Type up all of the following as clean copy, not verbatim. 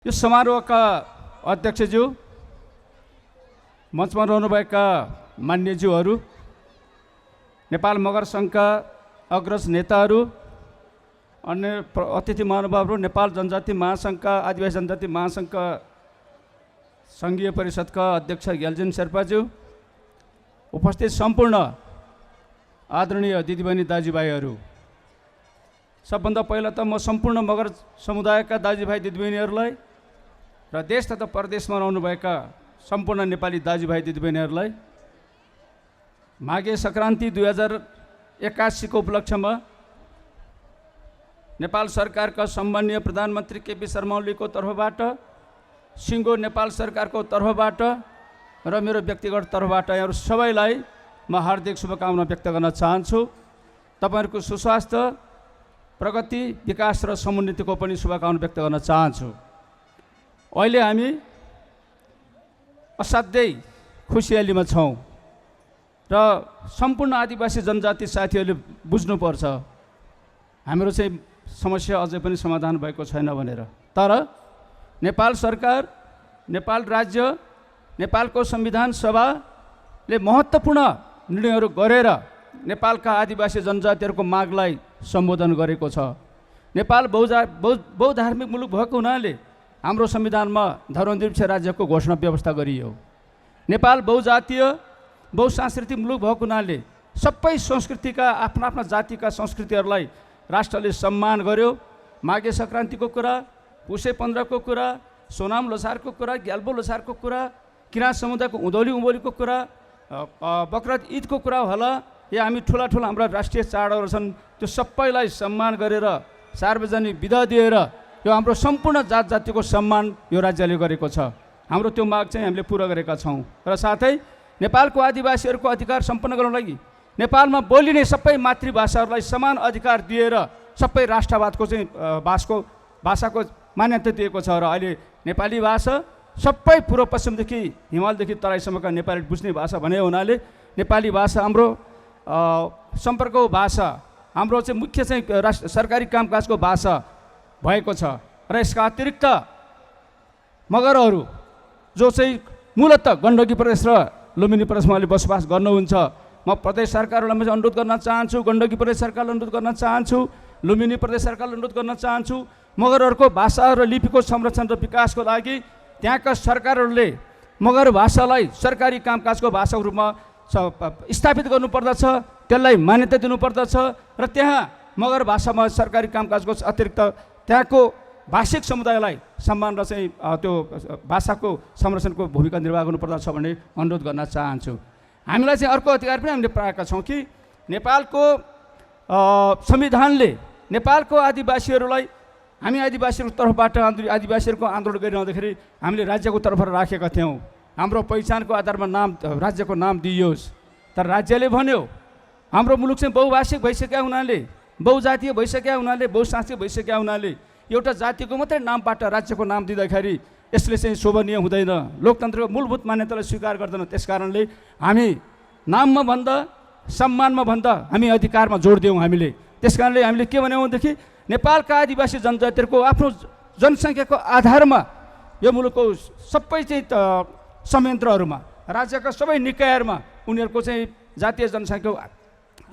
यो समारोहका अध्यक्षज्यू, मञ्चमा रहनुभएका मान्यज्यूहरू, नेपाल मगर सङ्घका अग्रज नेताहरू, अन्य अतिथि महानुभावहरू, नेपाल जनजाति महासङ्घका आदिवासी जनजाति महासङ्घका सङ्घीय परिषदका अध्यक्ष ग्याल्जेन शेर्पाज्यू, उपस्थित सम्पूर्ण आदरणीय दिदीबहिनी दाजुभाइहरू, सबभन्दा पहिला त म सम्पूर्ण मगर समुदायका दाजुभाइ दिदीबहिनीहरूलाई र देश तथा परदेशमा रहनुभएका सम्पूर्ण नेपाली दाजुभाइ दिदीबहिनीहरूलाई माघे सङ्क्रान्ति 2081 को उपलक्ष्यमा नेपाल सरकारका सम्माननीय प्रधानमन्त्री केपी शर्मा ओलीको तर्फबाट, सिङ्गो नेपाल सरकारको तर्फबाट र मेरो व्यक्तिगत तर्फबाट यहाँहरू सबैलाई म हार्दिक शुभकामना व्यक्त गर्न चाहन्छु। तपाईँहरूको सुस्वास्थ्य, प्रगति, विकास र समुन्नतिको पनि शुभकामना व्यक्त गर्न चाहन्छु। अहिले हामी असाध्यै खुसियालीमा छौँ र सम्पूर्ण आदिवासी जनजाति साथीहरूले बुझ्नुपर्छ हाम्रो चाहिँ समस्या अझै पनि समाधान भएको छैन भनेर। तर नेपाल सरकार, नेपाल राज्य, नेपालको संविधान सभाले महत्त्वपूर्ण निर्णयहरू गरेर नेपालका आदिवासी जनजातिहरूको मागलाई सम्बोधन गरेको छ। नेपाल बहुधार्मिक मुलुक भएको हुनाले हाम्रो संविधानमा धर्मनिरपेक्ष राज्यको घोषणा व्यवस्था गरियो। नेपाल बहुजातीय बहुसांस्कृतिक मुलुक भएको हुनाले सबै संस्कृतिका आफ्ना आफ्ना जातिका संस्कृतिहरूलाई राष्ट्रले सम्मान गर्यो। माघे सङ्क्रान्तिको कुरा, पुसे 15 को कुरा, सोनाम लोसारको कुरा, ग्याल्बो लोसारको कुरा, किराँत समुदायको उँधौली उभौलीको कुरा, बकरत ईदको कुरा होला, या हामी ठुला हाम्रा राष्ट्रिय चाडहरू छन्, त्यो सबैलाई सम्मान गरेर सार्वजनिक बिदा दिएर यो हाम्रो सम्पूर्ण जात जातिको सम्मान यो राज्यले गरेको छ। हाम्रो त्यो माग चाहिँ हामीले पुरा गरेका छौँ र साथै नेपालको आदिवासीहरूको अधिकार सम्पन्न गर्नको लागि नेपालमा बोलिने सबै मातृभाषाहरूलाई समान अधिकार दिएर सबै राष्ट्रवादको चाहिँ भाषाको मान्यता दिएको छ र अहिले नेपाली भाषा सबै पूर्व पश्चिमदेखि हिमालदेखि तराईसम्मका नेपाली बुझ्ने भाषा भने हुनाले नेपाली भाषा हाम्रो सम्पर्कको भाषा, हाम्रो चाहिँ मुख्य चाहिँ सरकारी कामकाजको भाषा भएको छ। र यसका अतिरिक्त मगरहरू जो चाहिँ मूलतः गण्डकी प्रदेश र लुम्बिनी प्रदेशमा अहिले बसोबास गर्नुहुन्छ, म प्रदेश सरकारहरूलाई अनुरोध गर्न चाहन्छु, गण्डकी प्रदेश सरकारलाई अनुरोध गर्न चाहन्छु, लुम्बिनी प्रदेश सरकारलाई अनुरोध गर्न चाहन्छु, मगरहरूको भाषा र लिपिको संरक्षण र विकासको लागि त्यहाँका सरकारहरूले मगर भाषालाई सरकारी कामकाजको भाषाको रूपमा स्थापित गर्नुपर्दछ, त्यसलाई मान्यता दिनुपर्दछ र त्यहाँ मगर भाषामा सरकारी कामकाजको अतिरिक्त त्यहाँको भाषिक समुदायलाई सम्मान र चाहिँ त्यो भाषाको संरक्षणको भूमिका निर्वाह गर्नुपर्दछ भन्ने अनुरोध गर्न चाहन्छु। हामीलाई चाहिँ अर्को अधिकार पनि हामीले पाएका छौँ कि नेपालको संविधानले नेपालको आदिवासीहरूलाई, हामी आदिवासीहरूको तर्फबाट आदिवासीहरूको आन्दोलन गरिरहँदाखेरि हामीले राज्यको तर्फबाट राखेका थियौँ, हाम्रो पहिचानको आधारमा नाम राज्यको नाम दिइयोस्। तर राज्यले भन्यो हाम्रो मुलुक चाहिँ बहुभाषिक भइसकेका हुनाले, बहुजातीय भइसकेका हुनाले, बहुसांस्कृतिक भइसकेका हुनाले एउटा जातिको मात्रै नामबाट राज्यको नाम दिँदाखेरि यसले चाहिँ शोभनीय हुँदैन, लोकतन्त्रको मूलभूत मान्यतालाई स्वीकार गर्दैन। त्यस कारणले हामी नाममा भन्दा सम्मानमा भन्दा हामी अधिकारमा जोड दियौँ हामीले। त्यस कारणले हामीले के भन्यौँ भनेदेखि नेपालका आदिवासी जनजातिहरूको आफ्नो जनसङ्ख्याको आधारमा यो मुलुकको सबै चाहिँ संयन्त्रहरूमा, राज्यका सबै निकायहरूमा उनीहरूको चाहिँ जातीय जनसङ्ख्याको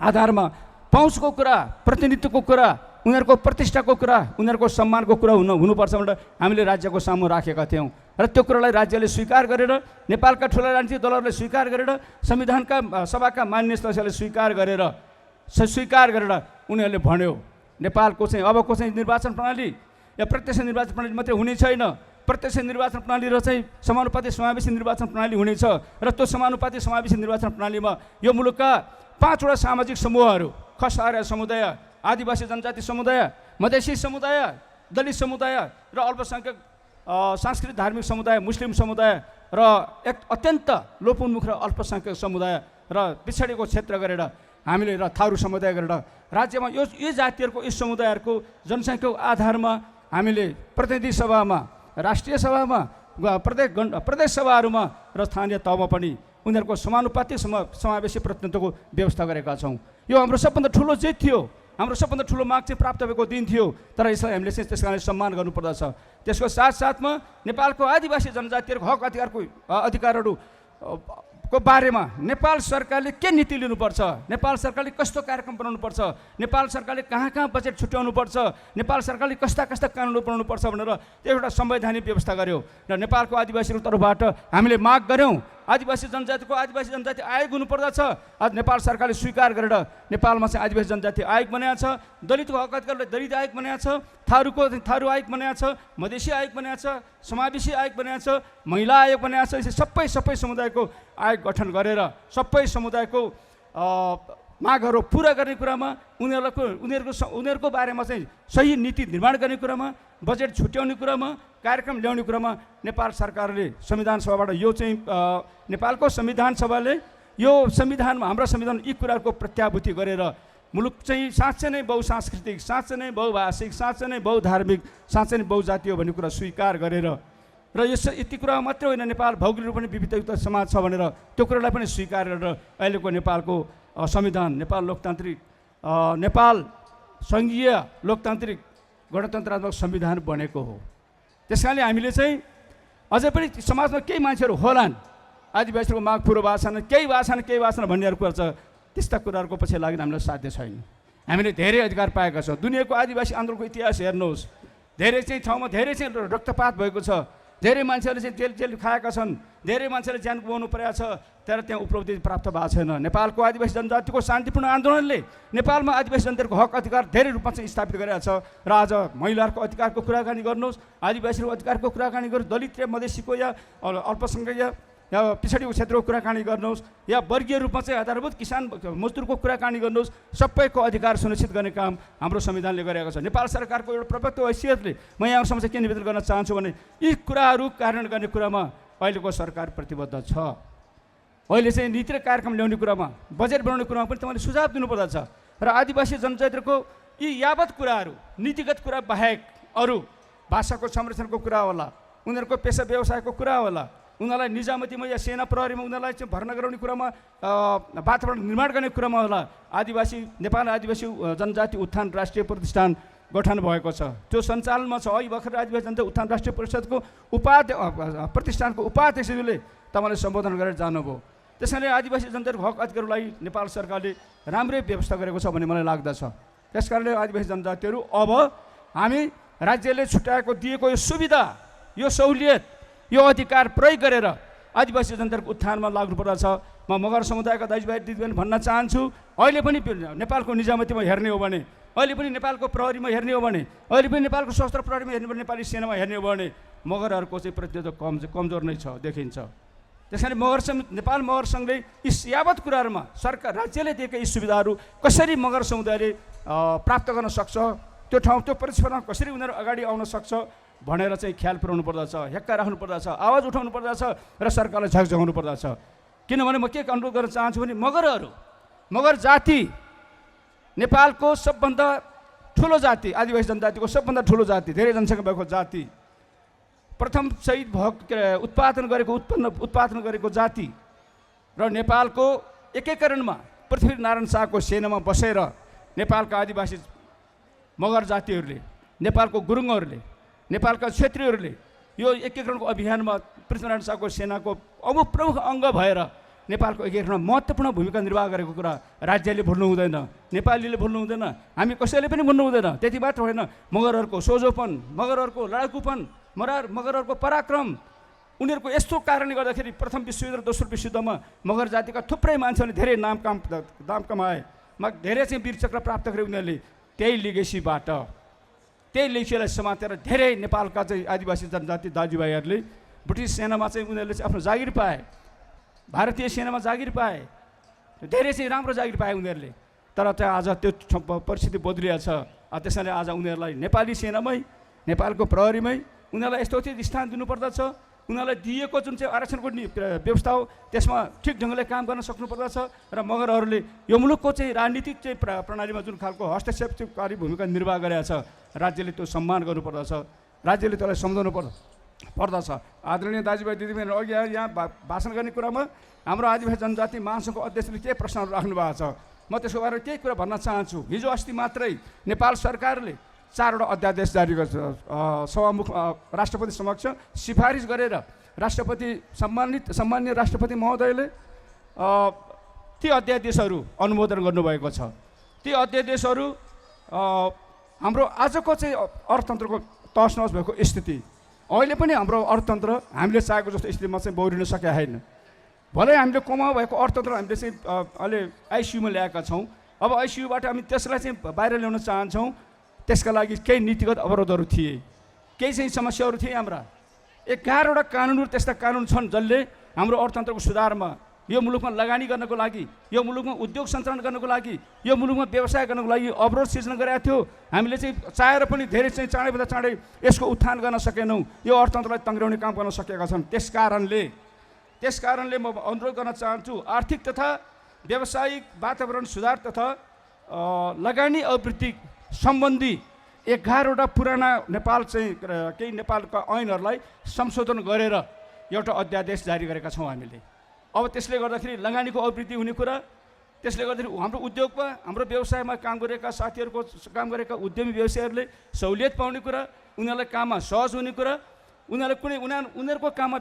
आधारमा पहुँचको कुरा, प्रतिनिधित्वको कुरा, उनीहरूको प्रतिष्ठाको कुरा, उनीहरूको सम्मानको कुरा हुनुपर्छ भनेर हामीले राज्यको सामु राखेका थियौँ र त्यो कुरालाई राज्यले स्वीकार गरेर, नेपालका ठुला राजनीतिक दलहरूले स्वीकार गरेर, संविधानका सभाका मान्य सदस्यले स्वीकार गरेर उनीहरूले भन्यो नेपालको चाहिँ अबको चाहिँ निर्वाचन प्रणाली या प्रत्यक्ष निर्वाचन प्रणाली मात्रै हुने छैन, प्रत्यक्ष निर्वाचन प्रणाली र चाहिँ समानुपातिक समावेशी निर्वाचन प्रणाली हुनेछ र त्यो समानुपातिक समावेशी निर्वाचन प्रणालीमा यो मुलुकका 5 वटा सामाजिक समूहहरू, खस आर्य समुदाय, आदिवासी जनजाति समुदाय, मधेसी समुदाय, दलित समुदाय र अल्पसङ्ख्यक सांस्कृतिक धार्मिक समुदाय, मुस्लिम समुदाय र एक अत्यन्त लोपोन्मुख र अल्पसङ्ख्यक समुदाय र पिछडिएको क्षेत्र गरेर हामीले र थारू समुदाय गरेर राज्यमा यो जातिहरूको, यी समुदायहरूको जनसङ्ख्याको आधारमा हामीले प्रतिनिधि सभामा, राष्ट्रिय सभामा, प्रदेश सभाहरूमा र स्थानीय तहमा पनि उनीहरूको समानुपातिक समावेशी प्रतिनिधित्वको व्यवस्था गरेका छौँ। यो हाम्रो सबभन्दा ठुलो जित थियो हाम्रो सबभन्दा ठुलो माग चाहिँ प्राप्त भएको दिन थियो, तर यसलाई हामीले चाहिँ त्यस कारणले सम्मान गर्नुपर्दछ। त्यसको साथसाथमा नेपालको आदिवासी जनजातिहरूको हक अधिकारहरू को बारेमा नेपाल सरकारले के नीति लिनुपर्छ, नेपाल सरकारले कस्तो कार्यक्रम बनाउनुपर्छ, नेपाल सरकारले कहाँ कहाँ बजेट छुट्याउनुपर्छ, नेपाल सरकारले कस्ता कस्ता कानुन बनाउनुपर्छ भनेर एउटा संवैधानिक व्यवस्था गर्यो र नेपालको आदिवासीहरूको तर्फबाट हामीले माग गऱ्यौँ आदिवासी जनजाति आयोग हुनुपर्दछ। आज नेपाल सरकारले स्वीकार गरेर नेपालमा चाहिँ आदिवासी जनजाति आयोग बनाएको छ, दलितको हक अधिकारलाई दलित आयोग बनाएको छ, थारू आयोग बनाएको छ, मधेसी आयोग बनाएको छ, समावेशी आयोग बनाएको छ, महिला आयोग बनाएको छ। सबै समुदायको आयोग गठन गरेर सबै समुदायको मागहरू पुरा गर्ने कुरामा उनीहरूको बारेमा चाहिँ सही नीति निर्माण गर्ने कुरामा, बजेट छुट्याउने कुरामा, कार्यक्रम ल्याउने कुरामा नेपाल सरकारले संविधान सभाबाट यो चाहिँ नेपालको संविधान सभाले यो संविधानमा हाम्रो संविधान यी कुराहरूको प्रत्याभूति गरेर मुलुक चाहिँ साँच्चै नै बहुसांस्कृतिक, साँच्चै नै बहुभाषिक, साँच्चै नै बहुधार्मिक, साँच्चै नै बहुजातीय भन्ने कुरा स्वीकार गरेर र यति कुरा मात्रै होइन नेपाल भौगोलिक रूपमा विविधता समाज छ भनेर त्यो कुरालाई पनि स्वीकार गरेर अहिलेको नेपालको संविधान नेपाल सङ्घीय लोकतान्त्रिक गणतन्त्रात्मक संविधान बनेको हो। त्यस कारणले हामीले चाहिँ अझै पनि समाजमा केही मान्छेहरू होलान् आदिवासीहरूको माग पुरो भएको छैन, केही भएको छैन भन्नेहरू कुरा छ, त्यस्ता कुराहरूको पछि लागि हामीलाई साध्य छैन। हामीले धेरै अधिकार पाएका छौँ। दुनियाँको आदिवासी आन्दोलनको इतिहास हेर्नुहोस्, धेरै चाहिँ ठाउँमा धेरै चाहिँ रक्तपात भएको छ, धेरै मान्छेहरूले चाहिँ जेल खाएका छन्, धेरै मान्छेले ज्यान गुमाउनु परेको छ, तर त्यहाँ उपलब्धि प्राप्त भएको छैन। नेपालको आदिवासी जनजातिको शान्तिपूर्ण आन्दोलनले नेपालमा आदिवासी जनताहरूको हक अधिकार धेरै रूपमा चाहिँ स्थापित गरेको छ र आज महिलाहरूको अधिकारको कुराकानी गर्नुहोस्, आदिवासीहरूको अधिकारको कुराकानी गर्नुहोस्, दलित या मधेसीको या अल्पसङ्ख्यक या पिछडिएको क्षेत्रको कुराकानी गर्नुहोस् या वर्गीय रूपमा चाहिँ आधारभूत किसान मजदुरको कुराकानी गर्नुहोस्, सबैको अधिकार सुनिश्चित गर्ने काम हाम्रो संविधानले गरेको छ। नेपाल सरकारको एउटा प्रवक्ता हैसियतले म यहाँहरूसम्म चाहिँ के निवेदन गर्न चाहन्छु भने यी कुराहरू कार्यान्वयन गर्ने कुरामा अहिलेको सरकार प्रतिबद्ध छ। अहिले चाहिँ नीति र कार्यक्रम ल्याउने कुरामा, बजेट बनाउने कुरामा पनि तपाईँले सुझाव दिनुपर्दछ र आदिवासी जनजातिहरूको यी यावत कुराहरू नीतिगत कुरा बाहेक अरू भाषाको संरक्षणको कुरा होला, उनीहरूको पेसा व्यवसायको कुरा होला, उनीहरूलाई निजामतीमा या सेना प्रहरीमा उनीहरूलाई चाहिँ भर्ना गराउने कुरामा, वातावरण निर्माण गर्ने कुरामा होला नेपाल आदिवासी जनजाति उत्थान राष्ट्रिय प्रतिष्ठान गठन भएको छ, त्यो सञ्चालनमा छ। अहिले भर्खर आदिवासी जनता उत्थान राष्ट्रिय परिषदको प्रतिष्ठानको उपाध्यक्षले तपाईँले सम्बोधन गरेर जानुभयो। त्यसैले आदिवासी जनताको हक अधिकारलाई नेपाल सरकारले राम्रै व्यवस्था गरेको छ भन्ने मलाई लाग्दछ। त्यस कारणले आदिवासी जनजातिहरू अब हामी राज्यले छुट्याएको दिएको यो सुविधा, यो सहुलियत, यो अधिकार प्रयोग गरेर आदिवासी जनताको उत्थानमा लाग्नुपर्दछ। म मगर समुदायका दाजुभाइ दिदीबहिनी भन्न चाहन्छु, अहिले पनि नेपालको निजामतीमा हेर्ने हो भने, अहिले पनि नेपालको प्रहरीमा हेर्ने हो भने, अहिले पनि नेपालको सशस्त्र प्रहरीमा हेर्ने हो भने, नेपाली सेनामा हेर्ने हो भने मगरहरूको चाहिँ प्रतिनिधित्व कमजोर नै छ देखिन्छ। त्यस कारण नेपाल मगर सङ्घले यी यावत कुराहरूमा सरकार राज्यले दिएका यी सुविधाहरू कसरी मगर समुदायले प्राप्त गर्न सक्छ, त्यो ठाउँ त्यो प्रतिस्पर्धामा कसरी उनीहरू अगाडि आउन सक्छ भनेर चाहिँ ख्याल पुर्याउनु पर्दछ, हेक्का राख्नु पर्दछ, आवाज उठाउनु पर्दछ र सरकारलाई झकझगाउनु पर्दछ। किनभने म के अनुरोध गर्न चाहन्छु भने मगर जाति नेपालको सबभन्दा ठुलो जाति, आदिवासी जनजातिको सबभन्दा ठुलो जाति, धेरै जनसङ्ख्या भएको जाति, प्रथम शहीद उत्पादन गरेको जाति र नेपालको एकीकरणमा पृथ्वीनारायण शाहको सेनामा बसेर नेपालका आदिवासी मगर जातिहरूले, नेपालको गुरुङहरूले, नेपालका क्षेत्रीहरूले यो एकीकरणको अभियानमा पृथ्वीनारायण शाहको सेनाको प्रमुख अङ्ग भएर नेपालको एकीकरणमा महत्त्वपूर्ण भूमिका निर्वाह गरेको कुरा राज्यले भुल्नु हुँदैन, नेपालीले भुल्नु हुँदैन, हामी कसैले पनि भुल्नु हुँदैन। त्यति मात्र होइन, मगरहरूको सोझोपन, मगरहरूको लडाकुपन, मगरहरूको पराक्रम, उनीहरूको यस्तो कारणले गर्दाखेरि प्रथम विश्वयुद्ध र दोस्रो विश्वयुद्धमा मगर जातिका थुप्रै मान्छेहरूले धेरै नाम कमाए, धेरै चाहिँ वीर चक्र प्राप्त गरे उनीहरूले। त्यही लिगेसीबाट, त्यही लेखिएलाई समातेर धेरै नेपालका चाहिँ आदिवासी जनजाति दाजुभाइहरूले ब्रिटिस सेनामा चाहिँ उनीहरूले चाहिँ आफ्नो जागिर पाए, भारतीय सेनामा जागिर पाए, धेरै चाहिँ राम्रो जागिर पाए उनीहरूले। तर त्यहाँ आज त्यो परिस्थिति बदलिएको छ। त्यसैले आज उनीहरूलाई नेपाली सेनामै, नेपालको प्रहरीमै उनीहरूलाई यस्तो स्थान दिनुपर्दछ। उनीहरूलाई दिएको जुन चाहिँ आरक्षणको व्यवस्था हो त्यसमा ठिक ढङ्गले काम गर्न सक्नुपर्दछ र मगरहरूले यो मुलुकको चाहिँ राजनीतिक चाहिँ प्रणालीमा जुन खालको हस्तक्षेपकारी भूमिका निर्वाह गरेको छ राज्यले त्यो सम्मान गर्नुपर्दछ, राज्यले त्यसलाई सम्झाउनु पर्दछ। आदरणीय दाजुभाइ दिदीबहिनी, अघि यहाँ भाषण गर्ने कुरामा हाम्रो आदिवासी जनजाति महासङ्घको अध्यक्षले के प्रश्नहरू राख्नु भएको छ, म त्यसको बारेमा केही कुरा भन्न चाहन्छु। हिजो अस्ति मात्रै नेपाल सरकारले 4वटा अध्यादेश जारी गर्छ, सभामुख राष्ट्रपति समक्ष सिफारिस गरेर सम्माननीय राष्ट्रपति महोदयले ती अध्यादेशहरू अनुमोदन गर्नुभएको छ। ती अध्यादेशहरू हाम्रो आजको चाहिँ अर्थतन्त्रको तहस नहस भएको स्थिति, अहिले पनि हाम्रो अर्थतन्त्र हामीले चाहेको जस्तो स्थितिमा चाहिँ बौरिन सकेका छैन। भलै हामीले कमाउ भएको अर्थतन्त्र हामीले चाहिँ अहिले आइसियुमा ल्याएका छौँ। अब आइसियुबाट हामी त्यसलाई चाहिँ बाहिर ल्याउन चाहन्छौँ। त्यसका लागि केही नीतिगत अवरोधहरू थिए, केही चाहिँ समस्याहरू थिए। हाम्रा 11वटा कानुनहरू त्यस्ता कानुन छन् जसले हाम्रो अर्थतन्त्रको सुधारमा, यो मुलुकमा लगानी गर्नको लागि, यो मुलुकमा उद्योग सञ्चालन गर्नको लागि, यो मुलुकमा व्यवसाय गर्नको लागि अवरोध सिर्जना गरेका थियो। हामीले चाहिँ चाहेर पनि धेरै चाहिँ चाँडैभन्दा चाँडै यसको उत्थान गर्न सकेनौँ, यो अर्थतन्त्रलाई तङ्ग्राउने काम गर्न सकेका छन्। त्यसकारणले म अनुरोध गर्न चाहन्छु, आर्थिक तथा व्यावसायिक वातावरण सुधार तथा लगानी अभिवृद्धि सम्बन्धी 11वटा पुराना नेपाल चाहिँ केही नेपालका ऐनहरूलाई संशोधन गरेर एउटा अध्यादेश जारी गरेका छौँ हामीले। अब त्यसले गर्दाखेरि लगानीको अभिवृद्धि हुने कुरा, त्यसले गर्दाखेरि हाम्रो उद्योगमा, हाम्रो व्यवसायमा काम गरेका साथीहरूको, काम गरेका उद्यमी व्यवसायीहरूले सहुलियत पाउने कुरा, उनीहरूलाई काममा सहज हुने कुरा, उनीहरूको काममा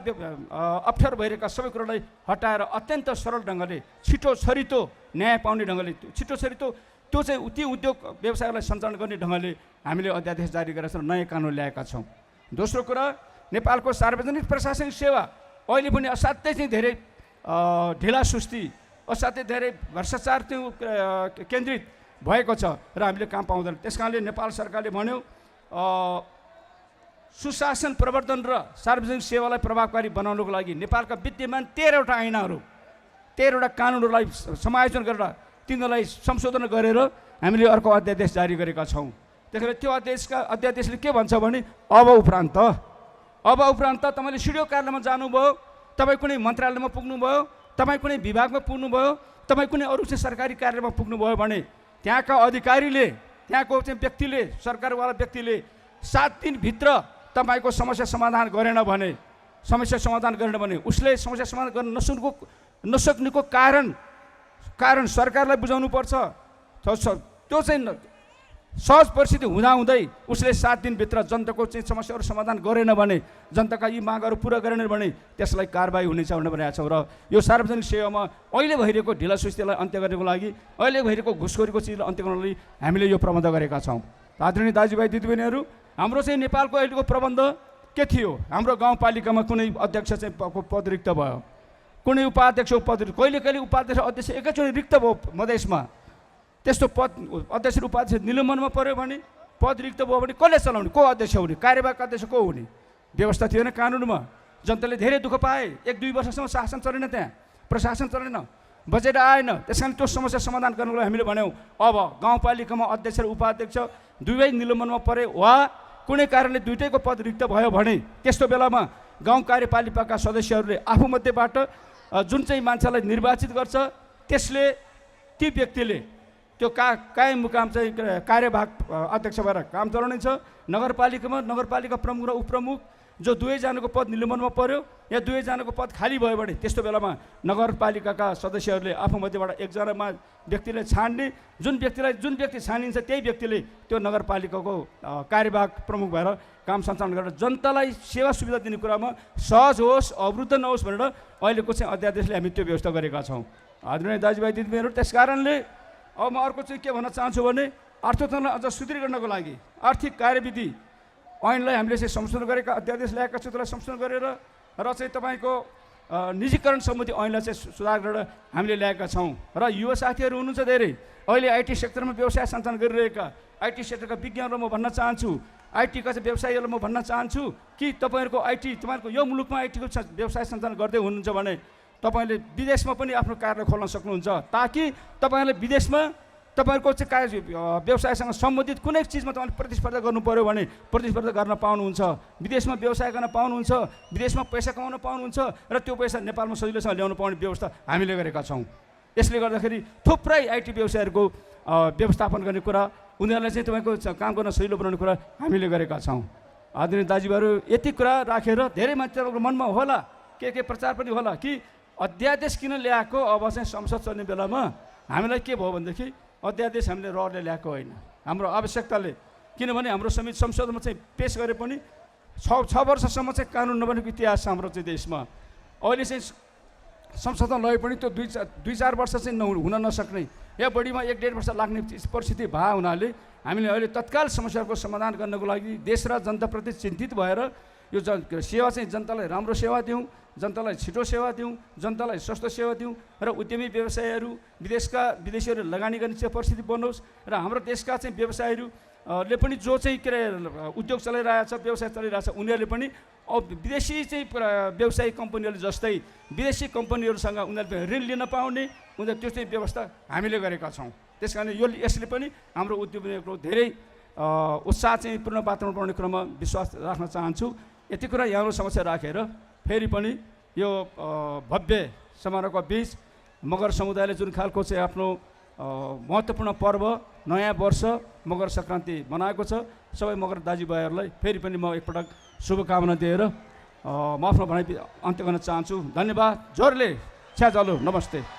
अप्ठ्यारो भइरहेका सबै कुरालाई हटाएर अत्यन्त सरल ढङ्गले, छिटो छरितो न्याय पाउने ढङ्गले, छिटो छरितो त्यो चाहिँ ती उद्योग व्यवसायलाई सञ्चालन गर्ने ढङ्गले हामीले अध्यादेश जारी गरेर नयाँ कानुन ल्याएका छौँ। दोस्रो कुरा, नेपालको सार्वजनिक प्रशासनिक सेवा अहिले पनि असाध्यै चाहिँ धेरै ढिला सुस्ती, असाध्यै धेरै भ्रष्टाचार केन्द्रित भएको छ र हामीले काम पाउँदैन। त्यस कारणले नेपाल सरकारले भन्यो सुशासन प्रवर्धन र सार्वजनिक सेवालाई प्रभावकारी बनाउनको लागि नेपालका विद्यमान 13वटा ऐनहरू, 13वटा कानुनहरूलाई समायोजन गरेर तिनीहरूलाई संशोधन गरेर हामीले अर्को अध्यादेश जारी गरेका छौँ। त्यसैले त्यो अध्यादेशले के भन्छ भने अब उपरान्त तपाईँले सिडिओ कार्यालयमा जानुभयो, तपाईँ कुनै मन्त्रालयमा पुग्नुभयो, तपाईँ कुनै विभागमा पुग्नुभयो, तपाईँ कुनै अरू चाहिँ सरकारी कार्यालयमा पुग्नुभयो भने त्यहाँका अधिकारीले, त्यहाँको चाहिँ व्यक्तिले, सरकारवाला व्यक्तिले 7 दिनभित्र तपाईँको समस्या समाधान गरेन भने उसले समस्या समाधान गर्न नसक्नुको कारण सरकारलाई बुझाउनुपर्छ। त्यो चाहिँ सहज परिस्थिति हुँदाहुँदै उसले 7 दिनभित्र जनताको चाहिँ समस्याहरू समाधान गरेन भने, जनताका यी मागहरू पुरा गरेन भने त्यसलाई कारबाही हुनेछ भनेर भनेका छौँ। र यो सार्वजनिक सेवामा अहिले भइरहेको ढिला सुस्तीलाई अन्त्य गर्नको लागि, अहिले भइरहेको घुसखोरीको चिजलाई अन्त्य गर्नको लागि हामीले यो प्रबन्ध गरेका छौँ। आदरणीय दाजुभाइ दिदीबहिनीहरू, हाम्रो चाहिँ नेपालको अहिलेको प्रबन्ध के थियो? हाम्रो गाउँपालिकामा कुनै अध्यक्ष चाहिँ पद रिक्त भयो, कुनै उपाध्यक्ष कहिले उपाध्यक्ष अध्यक्ष एकैचोटि रिक्त भयो मधेसमा। त्यस्तो पद अध्यक्ष उपाध्यक्ष निलम्बनमा पऱ्यो भने, पद रिक्त भयो भने कसले चलाउने? को अध्यक्ष हुने? कार्यवाहक अध्यक्ष को हुने? व्यवस्था थिएन कानुनमा। जनताले धेरै दुःख पाए। 1-2 वर्षसम्म शासन चलेन, त्यहाँ प्रशासन चलेन, बजेट आएन। त्यस कारण त्यो समस्या समाधान गर्नको लागि हामीले भन्यौँ अब गाउँपालिकामा अध्यक्ष र उपाध्यक्ष दुवै निलम्बनमा परे वा कुनै कारणले दुईटैको पद रिक्त भयो भने त्यस्तो बेलामा गाउँ कार्यपालिकाका सदस्यहरूले आफूमध्येबाट जुन चाहिँ मान्छेलाई निर्वाचित गर्छ त्यसले ती व्यक्तिले त्यो कायम मुकाम चाहिँ कार्यवाहक अध्यक्ष भएर काम चलाउनेछ। नगरपालिका प्रमुख र उपप्रमुख जो दुवैजनाको पद निलम्बनमा पर्यो या दुवैजनाको पद खाली भयो भने त्यस्तो बेलामा नगरपालिकाका सदस्यहरूले आफूमध्येबाट एकजना व्यक्तिलाई छान्ने, जुन व्यक्ति छानिन्छ त्यही व्यक्तिले त्यो नगरपालिकाको कार्यवाहक प्रमुख भएर काम सञ्चालन गरेर जनतालाई सेवा सुविधा दिने कुरामा सहज होस्, अवरुद्ध नहोस् भनेर अहिलेको चाहिँ अध्यादेशले हामी त्यो व्यवस्था गरेका छौँ। आदरणीय दाजुभाइ दिदीबहिनीहरू, त्यस कारणले अब म अर्को चाहिँ के भन्न चाहन्छु भने अर्थतन्त्रलाई अझ सुदृढ गर्नको लागि आर्थिक कार्यविधि ऐनलाई हामीले चाहिँ संशोधन गरेका अध्यादेश ल्याएका छौँ। त्यसलाई संशोधन गरेर र चाहिँ तपाईँको निजीकरण सम्बन्धी ऐनलाई चाहिँ सुधार गरेर हामीले ल्याएका छौँ। र युवा साथीहरू हुनुहुन्छ धेरै, अहिले आइटी सेक्टरमा व्यवसाय सञ्चालन गरिरहेका आइटी सेक्टरका विज्ञानलाई म भन्न चाहन्छु, आइटीका चाहिँ व्यवसायीहरूलाई म भन्न चाहन्छु कि तपाईँहरूको यो मुलुकमा आइटीको व्यवसाय सञ्चालन गर्दै हुनुहुन्छ भने तपाईँले विदेशमा पनि आफ्नो कार्यालय खोल्न सक्नुहुन्छ, ताकि तपाईँहरूले विदेशमा तपाईँहरूको चाहिँ व्यवसायसँग सम्बन्धित कुनै चिजमा तपाईँले प्रतिस्पर्धा गर्नु पऱ्यो भने प्रतिस्पर्धा गर्न पाउनुहुन्छ, विदेशमा व्यवसाय गर्न पाउनुहुन्छ, विदेशमा पैसा कमाउन पाउनुहुन्छ र त्यो पैसा नेपालमा सजिलोसँग ल्याउनु पाउने व्यवस्था हामीले गरेका छौँ। यसले गर्दाखेरि थुप्रै आइटी व्यवसायहरूको व्यवस्थापन गर्ने कुरा, उनीहरूलाई चाहिँ तपाईँको काम गर्न सजिलो बनाउने कुरा हामीले गरेका छौँ। आदरणीय दाजुभाइहरू, यति कुरा राखेर धेरै मान्छेहरूको मनमा होला के प्रचार पनि होला कि अध्यादेश किन ल्याएको, अब चाहिँ संसद चल्ने बेलामा हामीलाई के भयो भनेदेखि अध्यादेश हामीले रहरले ल्याएको होइन, हाम्रो आवश्यकताले। किनभने हाम्रो संसदमा चाहिँ पेस गरे पनि 6 वर्षसम्म चाहिँ कानुन नबनेको इतिहास छ हाम्रो चाहिँ देशमा। अहिले चाहिँ संसदमा लगे पनि त्यो 2-4 वर्ष चाहिँ हुन नसक्ने या बढीमा 1-1.5 वर्ष लाग्ने परिस्थिति भए हुनाले हामीले अहिले तत्काल समस्याको समाधान गर्नको लागि देश र जनताप्रति चिन्तित भएर यो सेवा चाहिँ जनतालाई राम्रो सेवा दिउँ, जनतालाई छिटो सेवा दिउँ, जनतालाई सस्तो सेवा दिउँ र उद्यमी व्यवसायहरू विदेशीहरू लगानी गर्ने चाहिँ परिस्थिति बनोस् र हाम्रो देशका चाहिँ व्यवसायहरूले पनि जो चाहिँ के अरे उद्योग चलाइरहेछ, व्यवसाय चलाइरहेछ, उनीहरूले पनि विदेशी चाहिँ व्यवसायिक कम्पनीहरू जस्तै विदेशी कम्पनीहरूसँग उनीहरूले ऋण लिन पाउने उनीहरू त्यो चाहिँ व्यवस्था हामीले गरेका छौँ। त्यस कारण यसले पनि हाम्रो उद्योगको धेरै उत्साह चाहिँ पूर्ण वातावरण बनाउने क्रममा विश्वास राख्न चाहन्छु। यति कुरा यहाँको समस्या राखेर फेरि पनि यो भव्य समारोहको बिच मगर समुदायले जुन खालको चाहिँ आफ्नो महत्त्वपूर्ण पर्व नयाँ वर्ष मकर सङ्क्रान्ति मनाएको छ, सबै मगर दाजुभाइहरूलाई फेरि पनि म एकपटक शुभकामना दिएर म आफ्नो भनाइ अन्त्य गर्न चाहन्छु। धन्यवाद। जोरले छ्या चालु। नमस्ते।